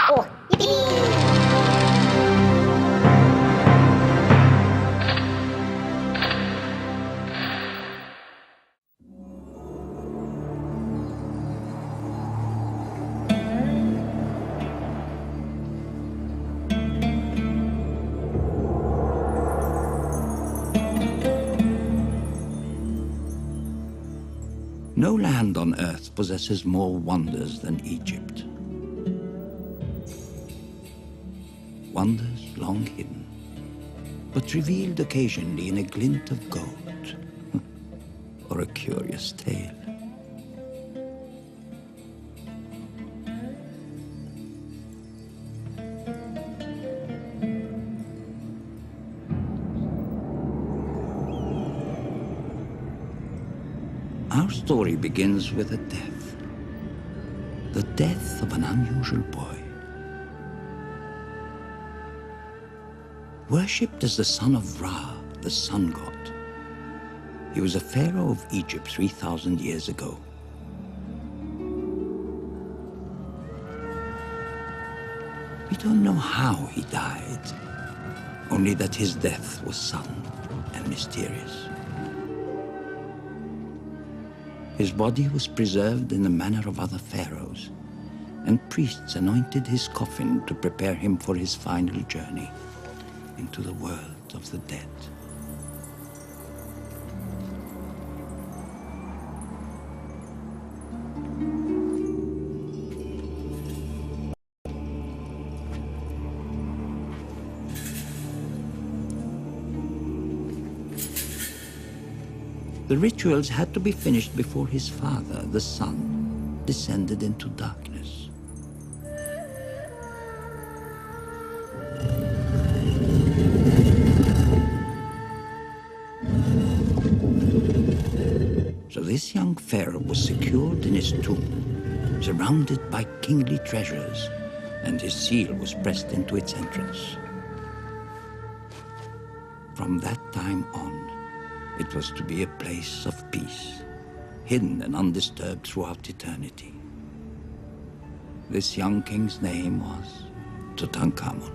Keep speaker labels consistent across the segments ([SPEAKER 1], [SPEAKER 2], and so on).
[SPEAKER 1] Oh, yippee!
[SPEAKER 2] No land on earth possesses more wonders than Egypt. Wonders long hidden, but revealed occasionally in a glint of gold or a curious tale. Our story begins with a death. The death of an unusual boy. Worshipped as the son of Ra, the sun god. He was a pharaoh of Egypt 3,000 years ago. We don't know how he died, only that his death was sudden and mysterious. His body was preserved in the manner of other pharaohs, and priests anointed his coffin to prepare him for his final journey into the world of the dead. The rituals had to be finished before his father, the sun, descended into darkness. So this young pharaoh was secured in his tomb, surrounded by kingly treasures, and his seal was pressed into its entrance. From that time on, it was to be a place of peace, hidden and undisturbed throughout eternity. This young king's name was Tutankhamun.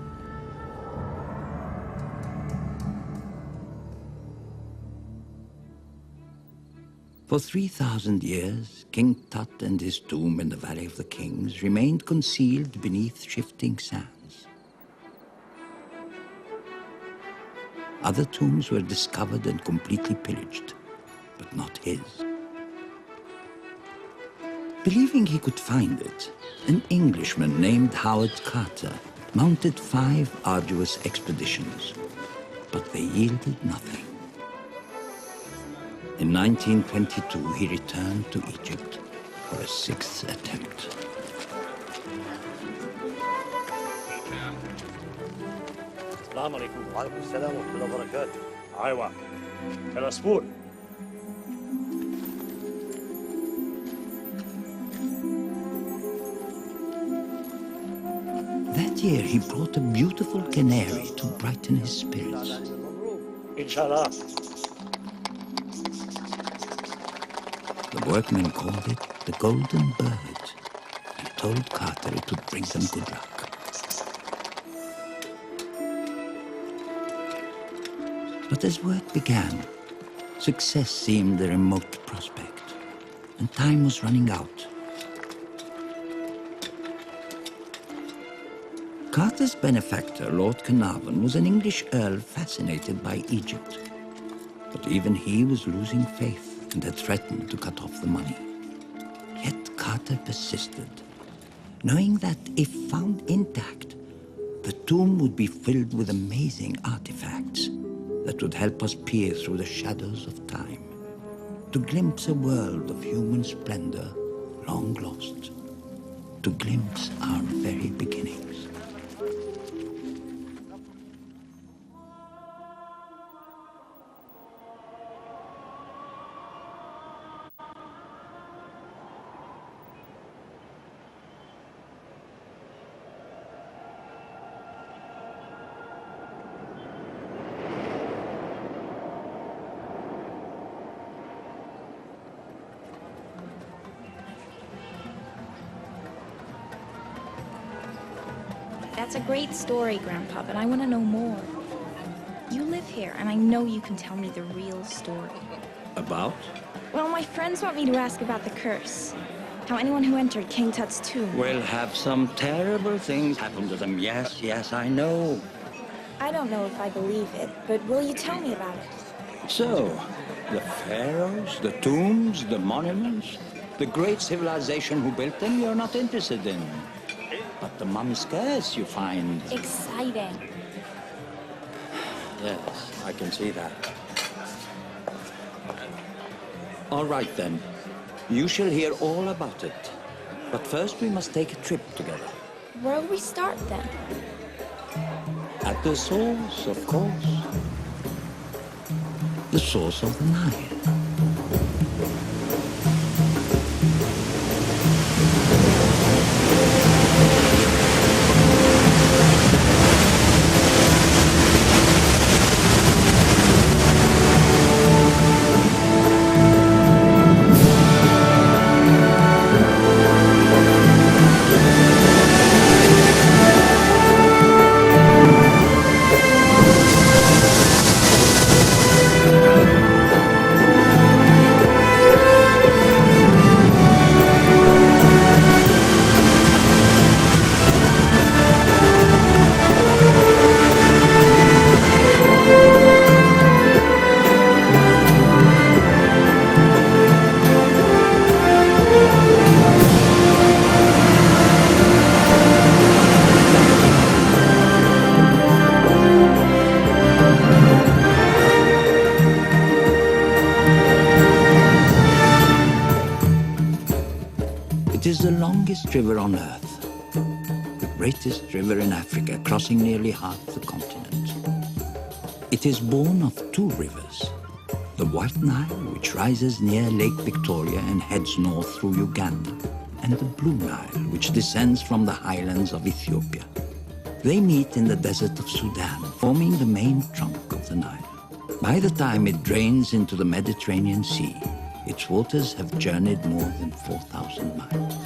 [SPEAKER 2] For 3,000 years, King Tut and his tomb in the Valley of the Kings remained concealed beneath shifting sands. Other tombs were discovered and completely pillaged, but not his. Believing he could find it, an Englishman named Howard Carter mounted 5 arduous expeditions, but they yielded nothing. In 1922, he returned to Egypt for a 6th attempt.
[SPEAKER 3] السلام عليكم. وعليكم السلام ورحمة الله وبركاته. أيوة. العصفور.
[SPEAKER 2] That year, he brought a beautiful canary to brighten his spirits.
[SPEAKER 3] إن شاء الله.
[SPEAKER 2] The workmen called it the Golden Bird and told Carter it would bring them good luck. But as work began, success seemed a remote prospect, and time was running out. Carter's benefactor, Lord Carnarvon, was an English earl fascinated by Egypt. But even he was losing faith and had threatened to cut off the money. Yet Carter persisted, knowing that if found intact, the tomb would be filled with amazing artifacts that would help us peer through the shadows of time, to glimpse a world of human splendor long lost, to glimpse our very beginnings.
[SPEAKER 4] It's a great story, Grandpa, but I want to know more. You live here, and I know you can tell me the real story.
[SPEAKER 2] About?
[SPEAKER 4] Well, my friends want me to ask about the curse. How anyone who entered King Tut's tomb...
[SPEAKER 2] Will have some terrible things happen to them. Yes, I know.
[SPEAKER 4] I don't know if I believe it, but will you tell me about it?
[SPEAKER 2] So, the pharaohs, the tombs, the monuments, the great civilization who built them, you're not interested in. But the mummy's curse, you find...
[SPEAKER 4] Exciting.
[SPEAKER 2] Yes, I can see that. All right, then. You shall hear all about it. But first we must take a trip together.
[SPEAKER 4] Where'll we start, then?
[SPEAKER 2] At the source, of course. The source of the Nile. It is the longest river on Earth, the greatest river in Africa, crossing nearly half the continent. It is born of two rivers, the White Nile, which rises near Lake Victoria and heads north through Uganda, and the Blue Nile, which descends from the highlands of Ethiopia. They meet in the desert of Sudan, forming the main trunk of the Nile. By the time it drains into the Mediterranean Sea, its waters have journeyed more than 4,000 miles.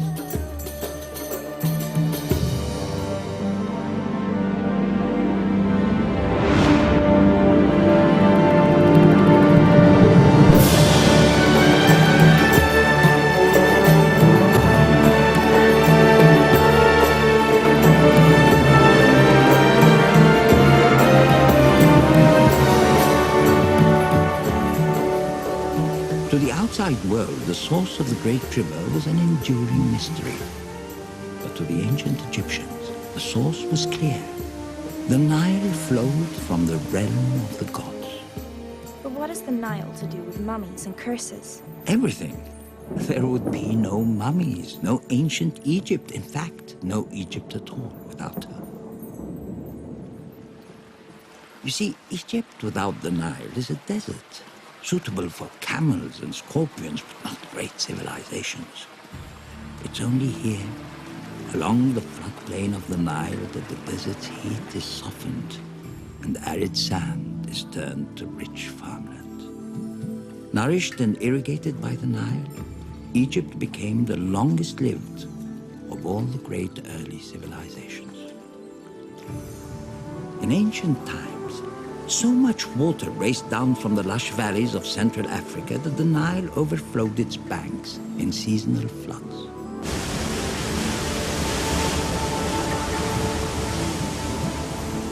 [SPEAKER 2] To the outside world, the source of the great river was an enduring mystery. But to the ancient Egyptians, the source was clear. The Nile flowed from the realm of the gods.
[SPEAKER 4] But what has the Nile to do with mummies and curses?
[SPEAKER 2] Everything. There would be no mummies, no ancient Egypt. In fact, no Egypt at all without her. You see, Egypt without the Nile is a desert, suitable for camels and scorpions, but not great civilizations. It's only here, along the floodplain of the Nile, that the desert's heat is softened and arid sand is turned to rich farmland. Nourished and irrigated by the Nile, Egypt became the longest lived of all the great early civilizations. In ancient times, so much water raced down from the lush valleys of Central Africa that the Nile overflowed its banks in seasonal floods.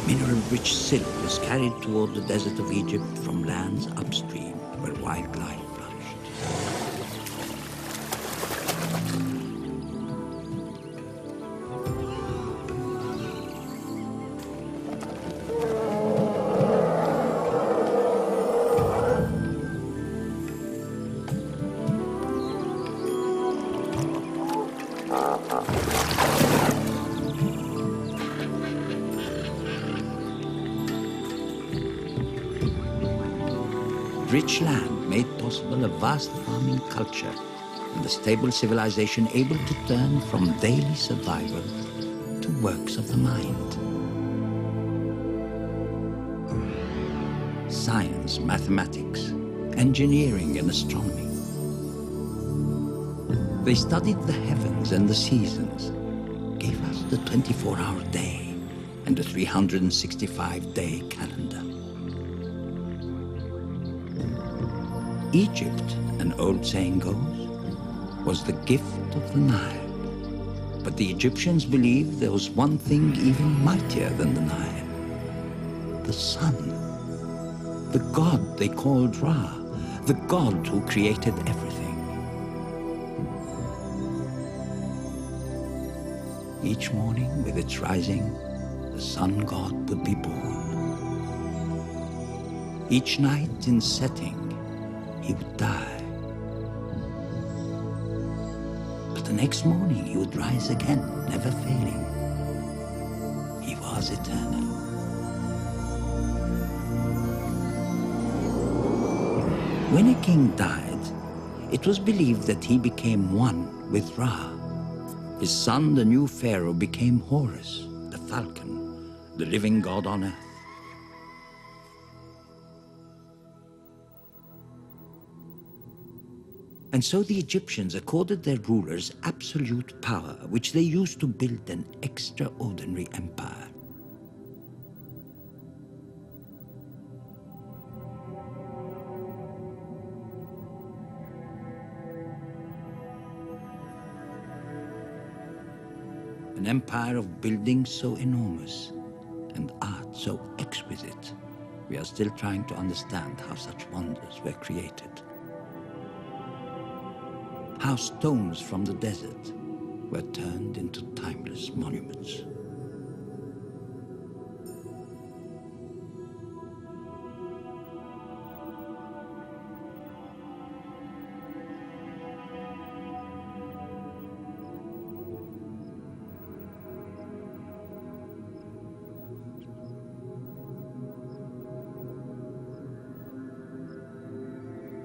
[SPEAKER 2] Mineral-rich silk was carried toward the desert of Egypt from lands upstream where wildlife flourished. Rich land made possible a vast farming culture and a stable civilization able to turn from daily survival to works of the mind. Science, mathematics, engineering, and astronomy. They studied the heavens and the seasons, gave us the 24-hour day, and a 365-day calendar. Egypt, an old saying goes, was the gift of the Nile. But the Egyptians believed there was one thing even mightier than the Nile: the sun. The god they called Ra, the god who created everything. Each morning, with its rising, the sun god would be born. Each night in setting, he would die. But the next morning, he would rise again, never failing. He was eternal. When a king died, it was believed that he became one with Ra. His son, the new pharaoh, became Horus, the falcon, the living god on earth. And so the Egyptians accorded their rulers absolute power, which they used to build an extraordinary empire. An empire of buildings so enormous and art so exquisite, we are still trying to understand how such wonders were created. How stones from the desert were turned into timeless monuments.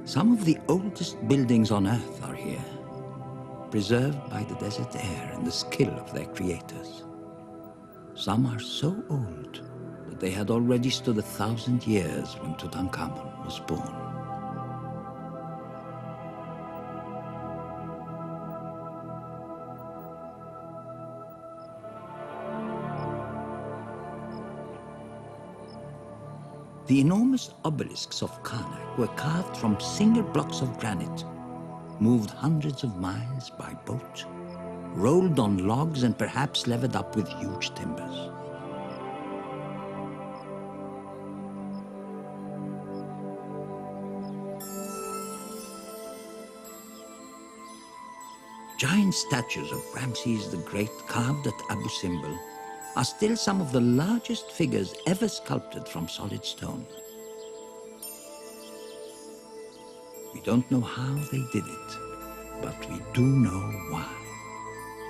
[SPEAKER 2] Some of the oldest buildings on Earth are here, preserved by the desert air and the skill of their creators. Some are so old that they had already stood 1,000 years when Tutankhamun was born. The enormous obelisks of Karnak were carved from single blocks of granite, moved hundreds of miles by boat, rolled on logs, and perhaps levered up with huge timbers. Giant statues of Ramses the Great carved at Abu Simbel are still some of the largest figures ever sculpted from solid stone. We don't know how they did it, but we do know why.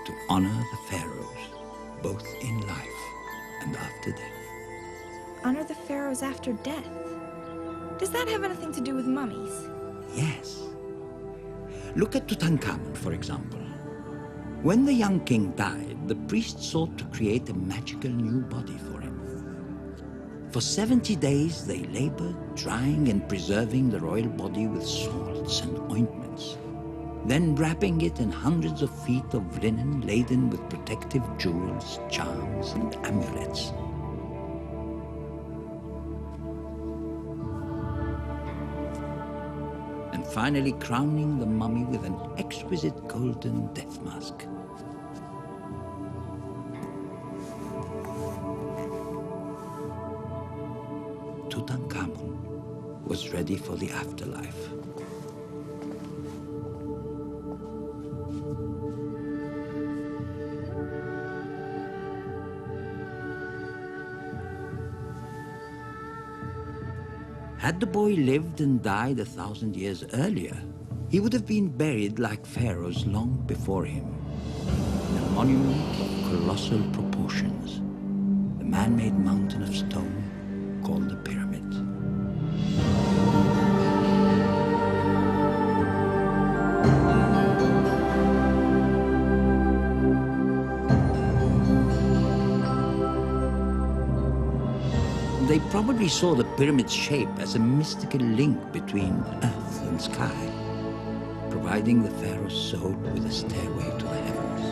[SPEAKER 2] To honor the pharaohs, both in life and after death.
[SPEAKER 4] Honor the pharaohs after death? Does that have anything to do with mummies?
[SPEAKER 2] Yes. Look at Tutankhamun, for example. When the young king died, the priests sought to create a magical new body for him. For 70 days, they labored, drying and preserving the royal body with salts and ointments, then wrapping it in hundreds of feet of linen laden with protective jewels, charms, and amulets. And finally crowning the mummy with an exquisite golden death mask. Tutankhamun was ready for the afterlife. Had the boy lived and died 1,000 years earlier, he would have been buried like pharaohs long before him. A monument of colossal proportions, the man-made mountain of stone called the pyramid. They probably saw the pyramid's shape as a mystical link between earth and sky, providing the pharaoh's soul with a stairway to the heavens.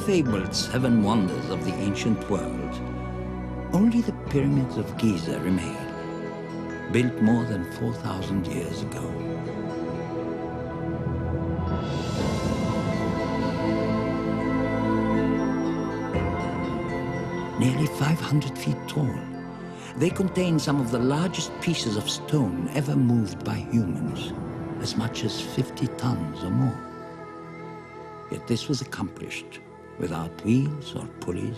[SPEAKER 2] fabled seven wonders of the ancient world, only the pyramids of Giza remain, built more than 4,000 years ago. Nearly 500 feet tall, they contain some of the largest pieces of stone ever moved by humans, as much as 50 tons or more. Yet this was accomplished without wheels or pulleys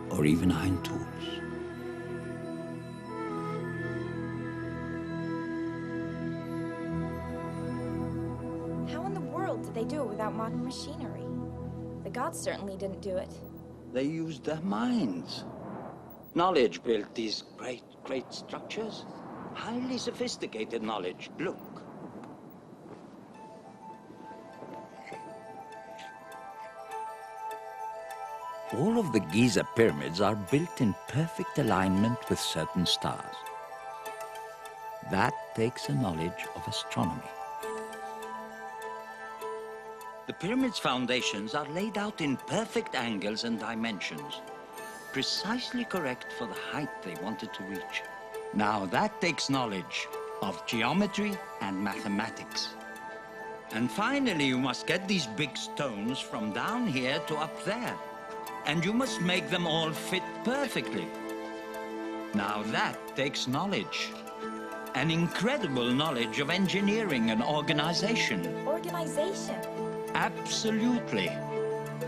[SPEAKER 2] or even iron tools.
[SPEAKER 4] How in the world did they do it without modern machinery? The gods certainly didn't do it.
[SPEAKER 2] They used their minds. Knowledge built these great structures. Highly sophisticated knowledge. Look. All of the Giza pyramids are built in perfect alignment with certain stars. That takes a knowledge of astronomy. The pyramid's foundations are laid out in perfect angles and dimensions, precisely correct for the height they wanted to reach. Now that takes knowledge of geometry and mathematics. And finally, you must get these big stones from down here to up there. And you must make them all fit perfectly. Now that takes knowledge. An incredible knowledge of engineering and organization.
[SPEAKER 4] Organization?
[SPEAKER 2] Absolutely.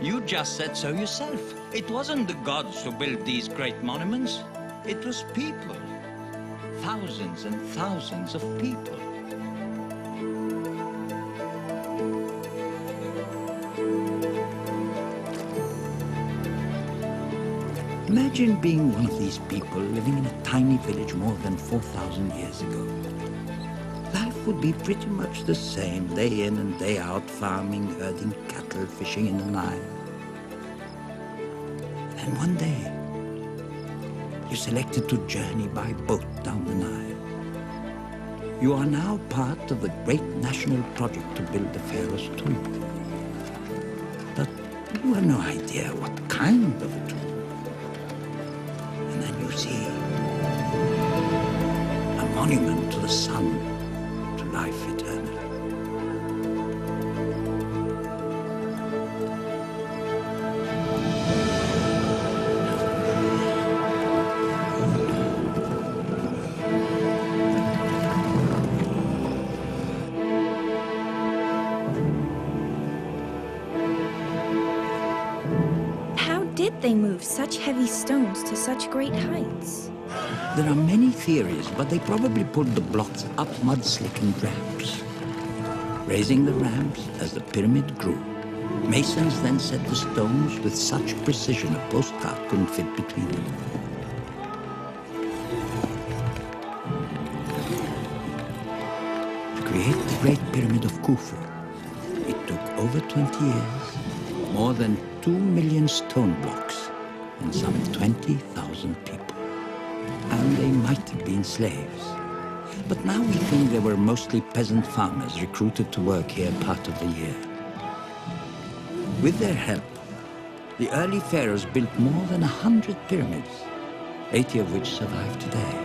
[SPEAKER 2] You just said so yourself. It wasn't the gods who built these great monuments. It was people. Thousands and thousands of people. Imagine being one of these people living in a tiny village more than 4,000 years ago. Life would be pretty much the same, day in and day out, farming, herding cattle, fishing in the Nile. Then one day, you selected to journey by boat down the Nile. You are now part of the great national project to build the Pharaoh's tomb. But you have no idea what kind of a tomb. And then you see a monument to the sun, to life eternal.
[SPEAKER 4] How did they move such heavy stones to such great heights?
[SPEAKER 2] There are many theories, but they probably pulled the blocks up mud-slickened ramps. Raising the ramps as the pyramid grew, masons then set the stones with such precision a postcard couldn't fit between them. To create the Great Pyramid of Khufu, it took over 20 years, more than 2 million stone blocks, and some 20,000 people. And they might have been slaves. But now we think they were mostly peasant farmers recruited to work here part of the year. With their help, the early pharaohs built more than 100 pyramids, 80 of which survive today.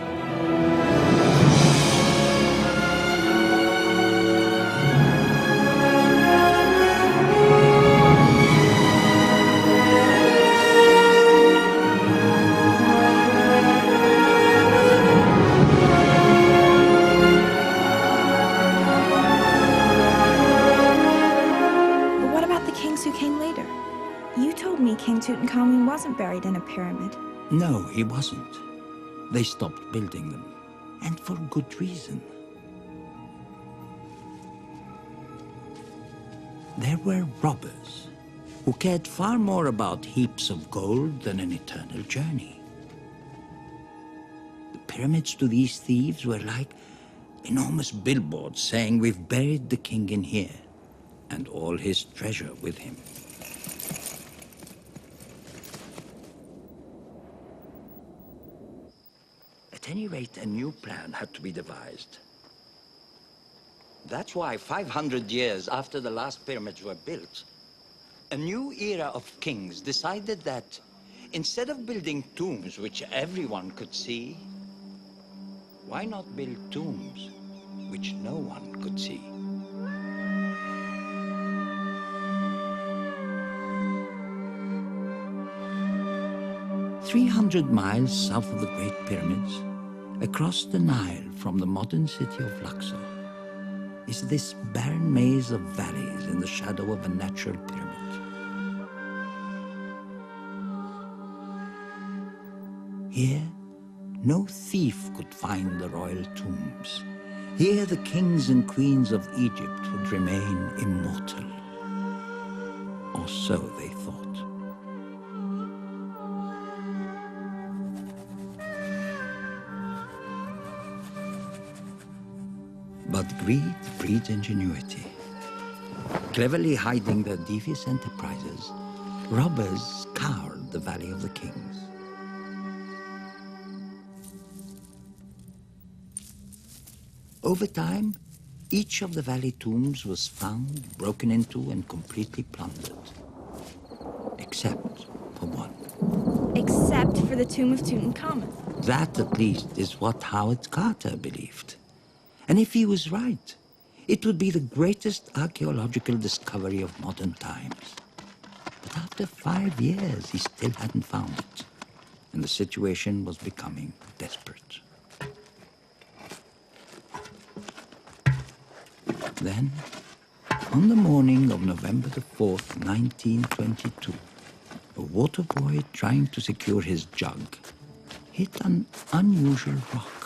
[SPEAKER 4] King Tutankhamun wasn't buried in a pyramid.
[SPEAKER 2] No, he wasn't. They stopped building them, and for good reason. There were robbers who cared far more about heaps of gold than an eternal journey. The pyramids to these thieves were like enormous billboards saying, "We've buried the king in here, and all his treasure with him." At any rate, a new plan had to be devised. That's why 500 years after the last pyramids were built, a new era of kings decided that instead of building tombs which everyone could see, why not build tombs which no one could see? "300 miles south of the Great Pyramids, across the Nile from the modern city of Luxor, is this barren maze of valleys in the shadow of a natural pyramid. Here, no thief could find the royal tombs. Here, the kings and queens of Egypt would remain immortal. Or so they thought. But greed breeds ingenuity. Cleverly hiding their devious enterprises, robbers scoured the Valley of the Kings. Over time, each of the valley tombs was found, broken into, and completely plundered. Except for one.
[SPEAKER 4] Except for the tomb of Tutankhamun.
[SPEAKER 2] That, at least, is what Howard Carter believed. And if he was right, it would be the greatest archaeological discovery of modern times. But after 5 years, he still hadn't found it. And the situation was becoming desperate. Then, on the morning of November the 4th, 1922, a water boy trying to secure his jug hit an unusual rock.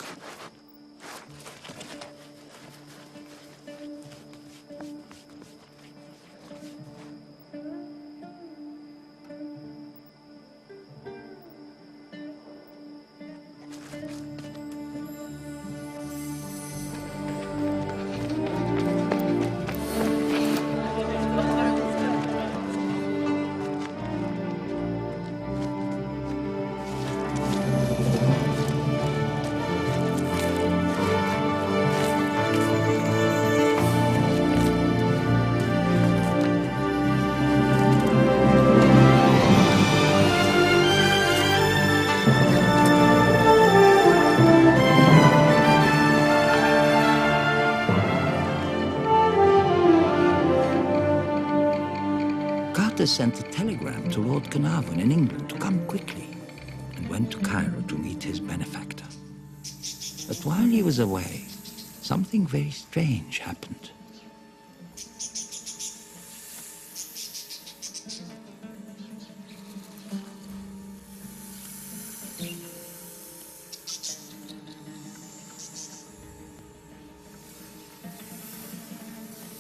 [SPEAKER 2] Sent a telegram to Lord Carnarvon in England to come quickly, and went to Cairo to meet his benefactor. But while he was away, something very strange happened.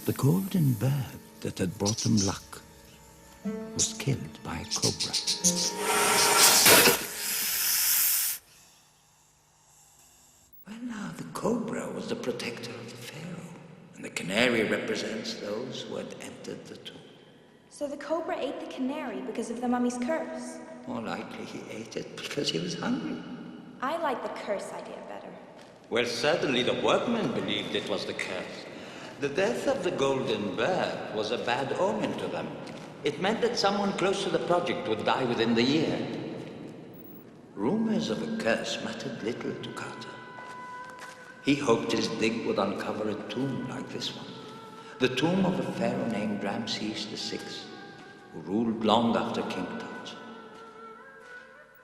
[SPEAKER 2] The golden bird that had brought him luck was killed by a cobra. Well, now, the cobra was the protector of the pharaoh, and the canary represents those who had entered the tomb.
[SPEAKER 4] So the cobra ate the canary because of the mummy's curse?
[SPEAKER 2] More likely he ate it because he was hungry.
[SPEAKER 4] I like the curse idea better.
[SPEAKER 2] Well, certainly the workmen believed it was the curse. The death of the golden bird was a bad omen to them. It meant that someone close to the project would die within the year. Rumors of a curse mattered little to Carter. He hoped his dig would uncover a tomb like this one. The tomb of a pharaoh named Ramses VI, who ruled long after King Tut.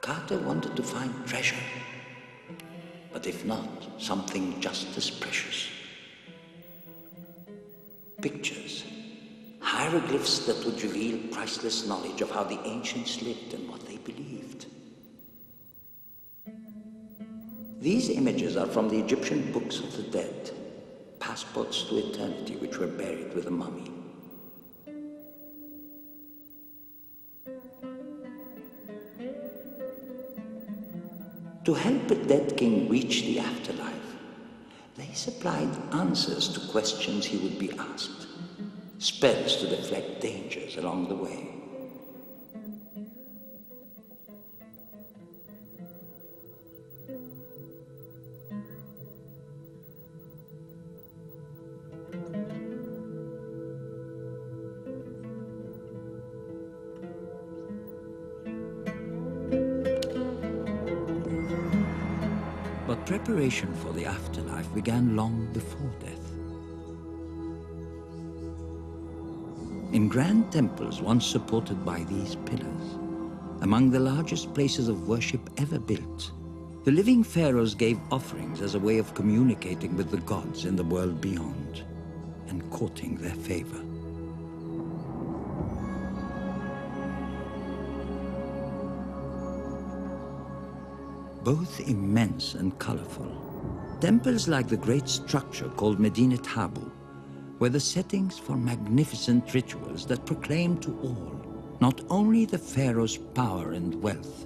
[SPEAKER 2] Carter wanted to find treasure, but if not, something just as precious. Pictures. Hieroglyphs that would reveal priceless knowledge of how the ancients lived and what they believed. These images are from the Egyptian books of the dead, passports to eternity which were buried with the mummy. To help a dead king reach the afterlife, they supplied answers to questions he would be asked. Spells to deflect dangers along the way. preparation for the afterlife began long before death. In grand temples once supported by these pillars, among the largest places of worship ever built, the living pharaohs gave offerings as a way of communicating with the gods in the world beyond and courting their favor. Both immense and colorful, temples like the great structure called Medinet Habu were the settings for magnificent rituals that proclaimed to all not only the pharaoh's power and wealth,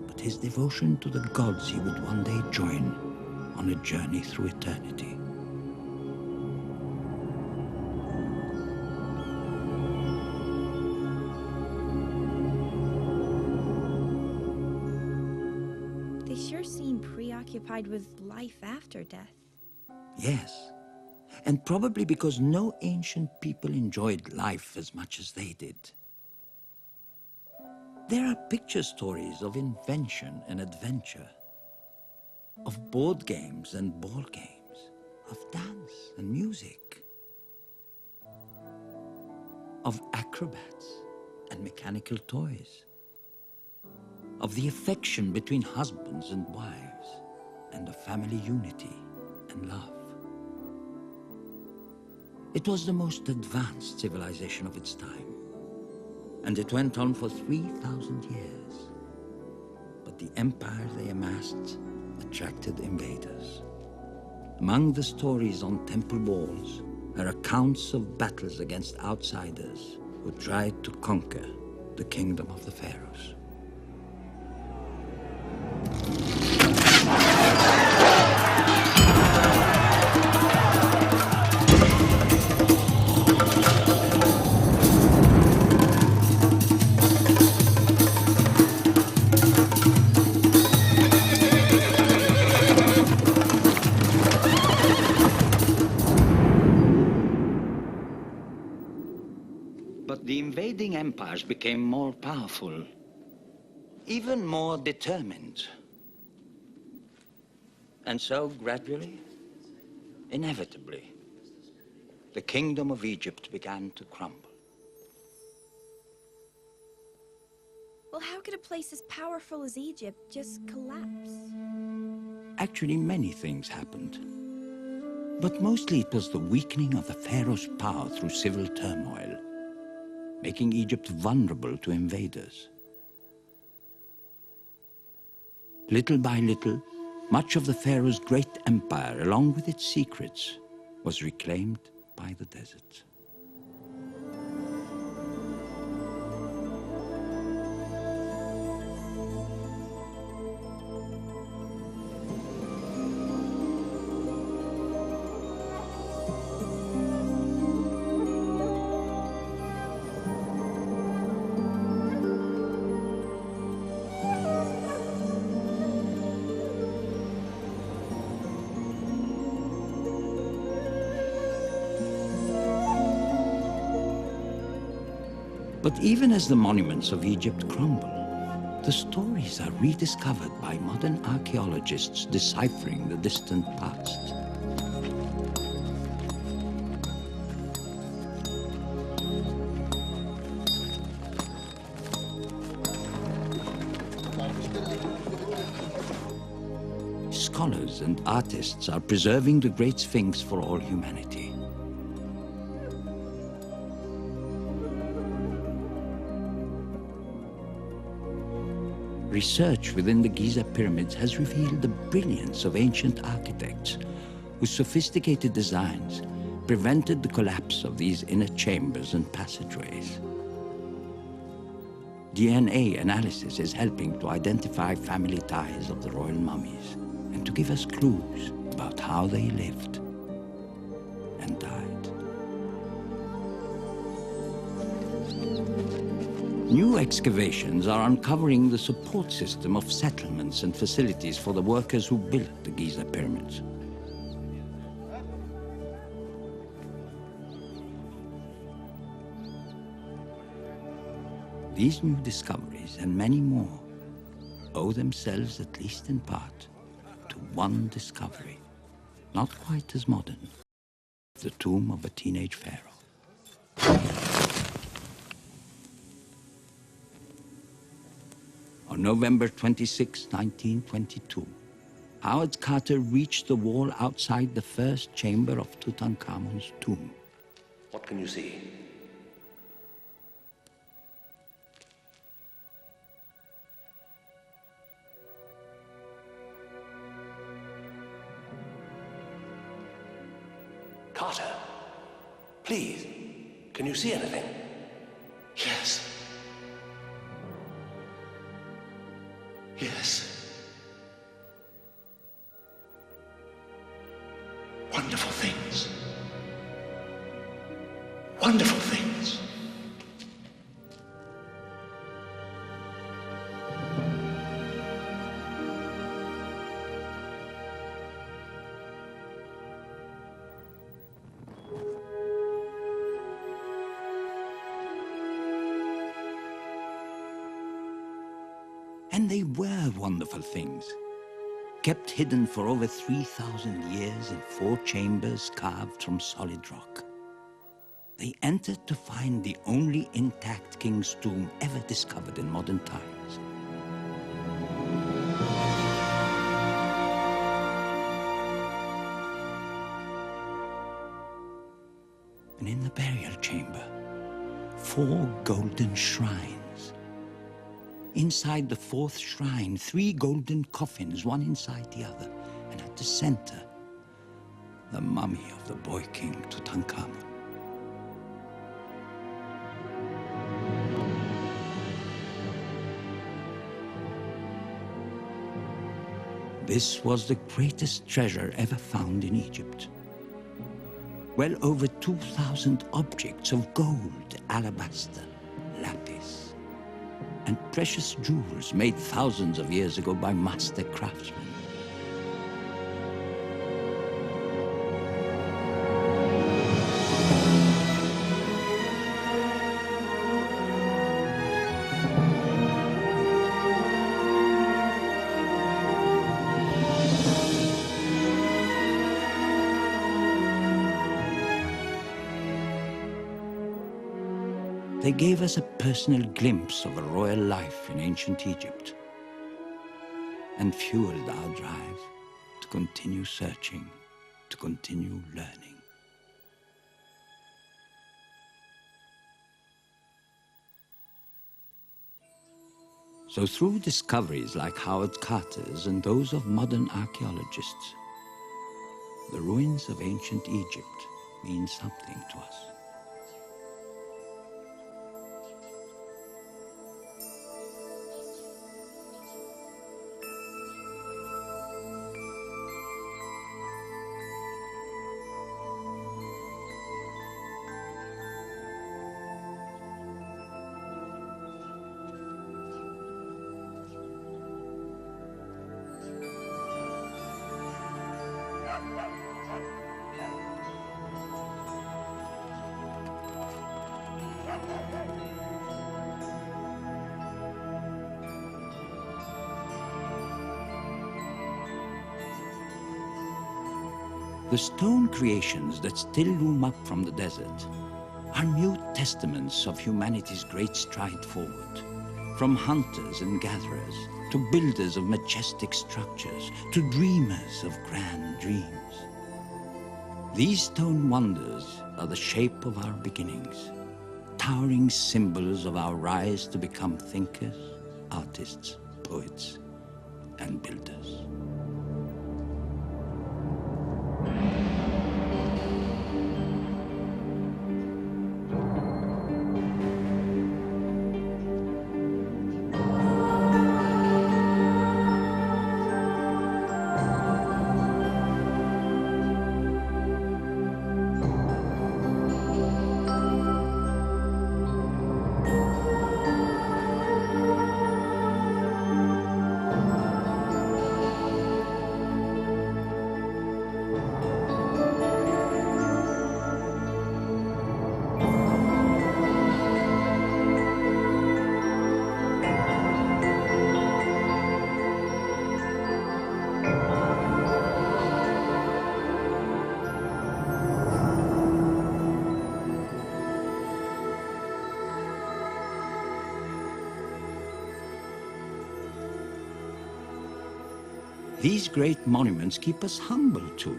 [SPEAKER 2] but his devotion to the gods he would one day join on a journey through eternity.
[SPEAKER 4] They sure seem preoccupied with life after death.
[SPEAKER 2] Yes, and probably because no ancient people enjoyed life as much as they did. There are picture stories of invention and adventure, of board games and ball games, of dance and music, of acrobats and mechanical toys, of the affection between husbands and wives, and of family unity and love. It was the most advanced civilization of its time, and it went on for 3,000 years. But the empire they amassed attracted invaders. Among the stories on temple walls are accounts of battles against outsiders who tried to conquer the kingdom of the pharaohs. But the invading empires became more powerful, even more determined. And so, gradually, inevitably, the kingdom of Egypt began to crumble.
[SPEAKER 4] Well, how could a place as powerful as Egypt just collapse?
[SPEAKER 2] Actually, many things happened. But mostly it was the weakening of the pharaoh's power through civil turmoil, making Egypt vulnerable to invaders. Little by little, much of the pharaoh's great empire, along with its secrets, was reclaimed by the desert. But even as the monuments of Egypt crumble, the stories are rediscovered by modern archaeologists deciphering the distant past. Scholars and artists are preserving the Great Sphinx for all humanity. Research within the Giza pyramids has revealed the brilliance of ancient architects whose sophisticated designs prevented the collapse of these inner chambers and passageways. DNA analysis is helping to identify family ties of the royal mummies and to give us clues about how they lived and died. New excavations are uncovering the support system of settlements and facilities for the workers who built the Giza pyramids. These new discoveries, and many more, owe themselves, at least in part, to one discovery, not quite as modern, the tomb of a teenage pharaoh. On November 26, 1922, Howard Carter reached the wall outside the first chamber of Tutankhamun's tomb.
[SPEAKER 5] What can you see? Carter, please, can you see anything? Yes. Yes. Wonderful things. Wonderful things.
[SPEAKER 2] And they were wonderful things, kept hidden for over 3,000 years in 4 chambers carved from solid rock. They entered to find the only intact king's tomb ever discovered in modern times. And in the burial chamber, 4 golden shrines. Inside the 4th shrine, 3 golden coffins, one inside the other, and at the center, the mummy of the boy king Tutankhamun. This was the greatest treasure ever found in Egypt. Well over 2,000 objects of gold, alabaster, lapis, and precious jewels made thousands of years ago by master craftsmen. They gave us a personal glimpse of a royal life in ancient Egypt and fueled our drive to continue searching, to continue learning. So through discoveries like Howard Carter's and those of modern archaeologists, the ruins of ancient Egypt mean something to us. The stone creations that still loom up from the desert are new testaments of humanity's great stride forward. From hunters and gatherers, to builders of majestic structures, to dreamers of grand dreams. These stone wonders are the shape of our beginnings, towering symbols of our rise to become thinkers, artists, poets, and builders. These great monuments keep us humble too.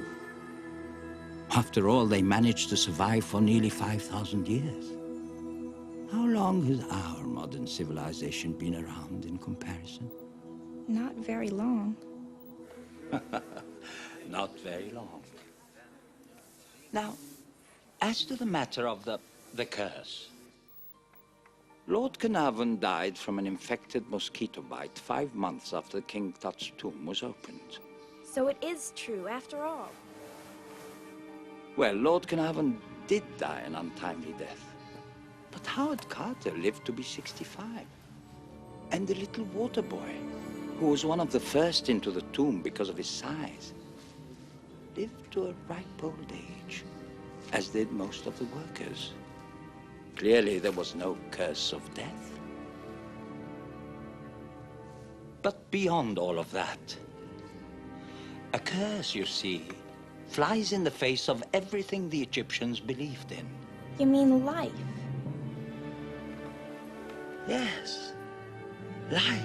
[SPEAKER 2] After all, they managed to survive for nearly 5,000 years. How long has our modern civilization been around in comparison?
[SPEAKER 4] Not very long.
[SPEAKER 2] Not very long. Now, as to the matter of the curse. Lord Carnarvon died from an infected mosquito bite 5 months after King Tut's tomb was opened.
[SPEAKER 4] So it is true, after all.
[SPEAKER 2] Well, Lord Carnarvon did die an untimely death. But Howard Carter lived to be 65. And the little water boy, who was one of the first into the tomb because of his size, lived to a ripe old age, as did most of the workers. Clearly, there was no curse of death. But beyond all of that, a curse, you see, flies in the face of everything the Egyptians believed in.
[SPEAKER 4] You mean life?
[SPEAKER 2] Yes, life.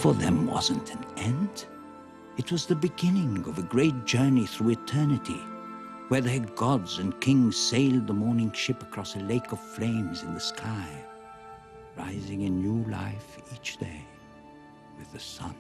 [SPEAKER 2] For them wasn't an end. It was the beginning of a great journey through eternity, where their gods and kings sailed the morning ship across a lake of flames in the sky, rising in new life each day with the sun.